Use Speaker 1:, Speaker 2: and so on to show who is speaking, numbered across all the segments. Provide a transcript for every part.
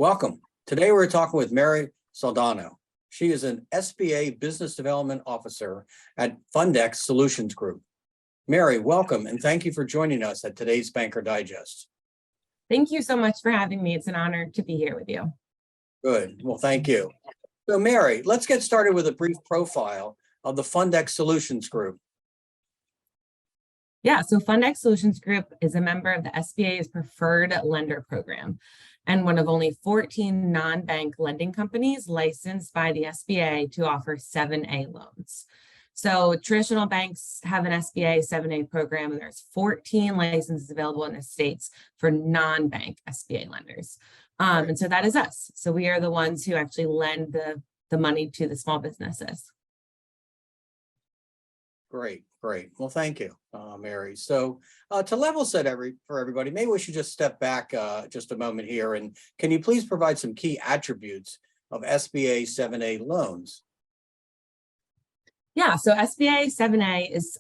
Speaker 1: Welcome. Today we're talking with Mary Soldano. She is an SBA Business Development Officer at Fundex Solutions Group. Mary, welcome, and thank you for joining us at today's Banker Digest.
Speaker 2: Thank you so much for having me. It's an honor to be here with you.
Speaker 1: Good. Well, thank you. So, Mary, let's get started with a brief profile of the Fundex Solutions Group.
Speaker 2: Yeah, so Fundex Solutions Group is a member of the SBA's Preferred Lender Program and one of only 14 non-bank lending companies licensed by the SBA to offer 7A loans. So traditional banks have an SBA 7A program, and there's 14 licenses available in the states for non-bank SBA lenders. And so that is us. So we are the ones who actually lend the money to the small businesses.
Speaker 1: Great. Well, thank you, Mary. So to level set for everybody, maybe we should just step back just a moment here. And can you please provide some key attributes of SBA 7A loans?
Speaker 2: Yeah, so SBA 7A is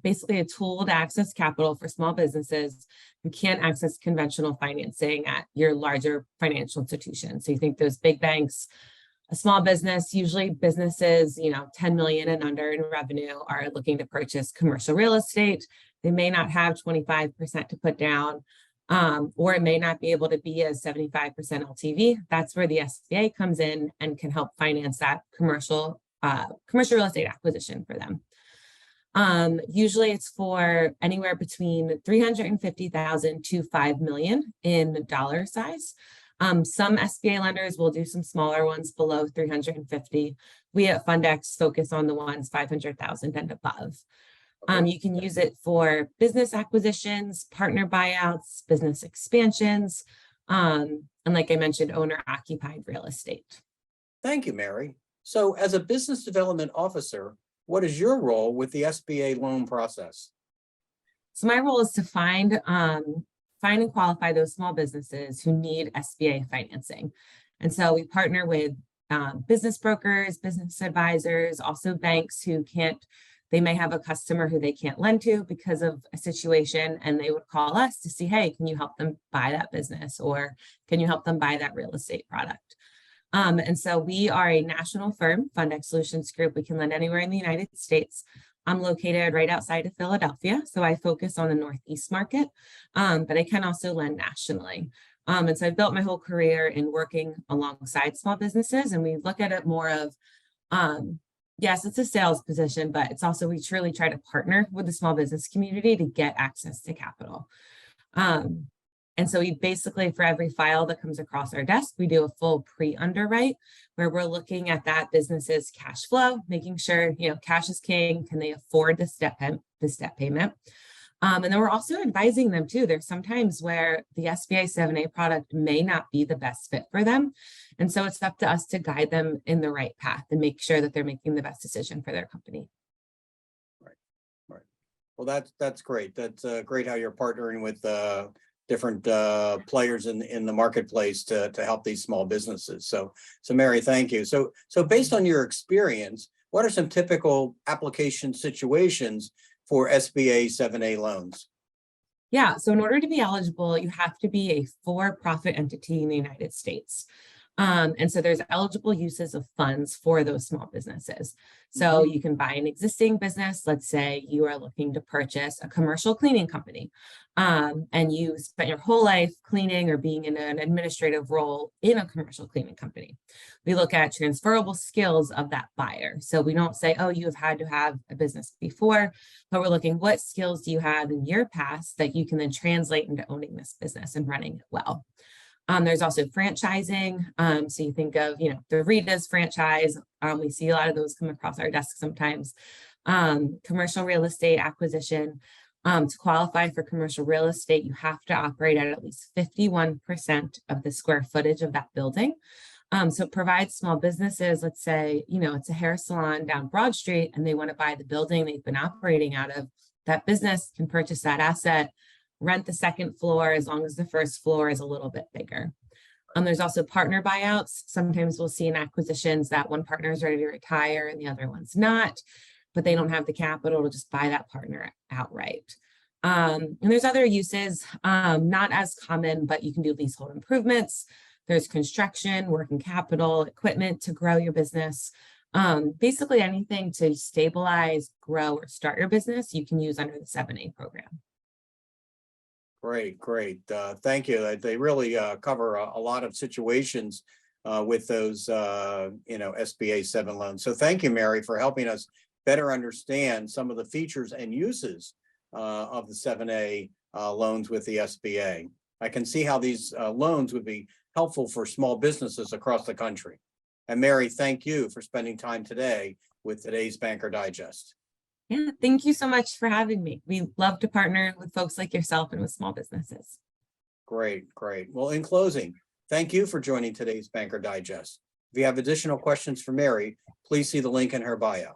Speaker 2: basically a tool to access capital for small businesses who can't access conventional financing at your larger financial institutions. So you think those big banks, a small business, usually businesses, 10 million and under in revenue, are looking to purchase commercial real estate. They may not have 25% to put down, or it may not be able to be a 75% LTV. That's where the SBA comes in and can help finance that commercial real estate acquisition for them. Usually it's for anywhere between 350,000 to 5 million in dollar size. Some SBA lenders will do some smaller ones below 350. We at Fundex focus on the ones 500,000 and above. You can use it for business acquisitions, partner buyouts, business expansions, and like I mentioned, owner-occupied real estate.
Speaker 1: Thank you, Mary. So as a business development officer, what is your role with the SBA loan process?
Speaker 2: So my role is to find and qualify those small businesses who need SBA financing. And so we partner with business brokers, business advisors, also banks who they may have a customer who they can't lend to because of a situation, and they would call us to see, hey, can you help them buy that business, or can you help them buy that real estate product? And so we are a national firm, Fundex Solutions Group. We can lend anywhere in the United States. I'm located right outside of Philadelphia, so I focus on the Northeast market, but I can also lend nationally. And so I've built my whole career in working alongside small businesses, and we look at it more of, yes, it's a sales position, but it's also, we truly try to partner with the small business community to get access to capital. And so we basically, for every file that comes across our desk, we do a full pre-underwrite where we're looking at that business's cash flow, making sure, cash is king. Can they afford the step payment? And then we're also advising them too. There's sometimes where the SBA 7A product may not be the best fit for them. And so it's up to us to guide them in the right path and make sure that they're making the best decision for their company.
Speaker 1: Right. Well, that's great. That's great how you're partnering with different players in the marketplace to help these small businesses. So Mary, thank you. So based on your experience, what are some typical application situations for SBA 7A loans?
Speaker 2: Yeah, so in order to be eligible, you have to be a for-profit entity in the United States. And so there's eligible uses of funds for those small businesses. So you can buy an existing business. Let's say you are looking to purchase a commercial cleaning company, and you spent your whole life cleaning or being in an administrative role in a commercial cleaning company. We look at transferable skills of that buyer. So we don't say, oh, you have had to have a business before, but we're looking, what skills do you have in your past that you can then translate into owning this business and running it well? There's also franchising. So you think of, the Rita's franchise. We see a lot of those come across our desk sometimes. Commercial real estate acquisition. To qualify for commercial real estate, you have to operate at least 51% of the square footage of that building. So it provides small businesses, let's say, it's a hair salon down Broad Street and they want to buy the building they've been operating out of. That business can purchase that asset, rent the second floor as long as the first floor is a little bit bigger. There's also partner buyouts. Sometimes we'll see in acquisitions that one partner is ready to retire and the other one's not, but they don't have the capital to just buy that partner outright. And there's other uses, not as common, but you can do leasehold improvements. There's construction, working capital, equipment to grow your business. Basically anything to stabilize, grow, or start your business, you can use under the 7A program.
Speaker 1: Great, great. Thank you. They really cover a lot of situations with those, SBA 7 loans. So thank you, Mary, for helping us better understand some of the features and uses of the 7A loans with the SBA. I can see how these loans would be helpful for small businesses across the country. And Mary, thank you for spending time today with today's Banker Digest.
Speaker 2: Yeah, thank you so much for having me. We love to partner with folks like yourself and with small businesses.
Speaker 1: Great, great. Well, in closing, thank you for joining today's Banker Digest. If you have additional questions for Mary, please see the link in her bio.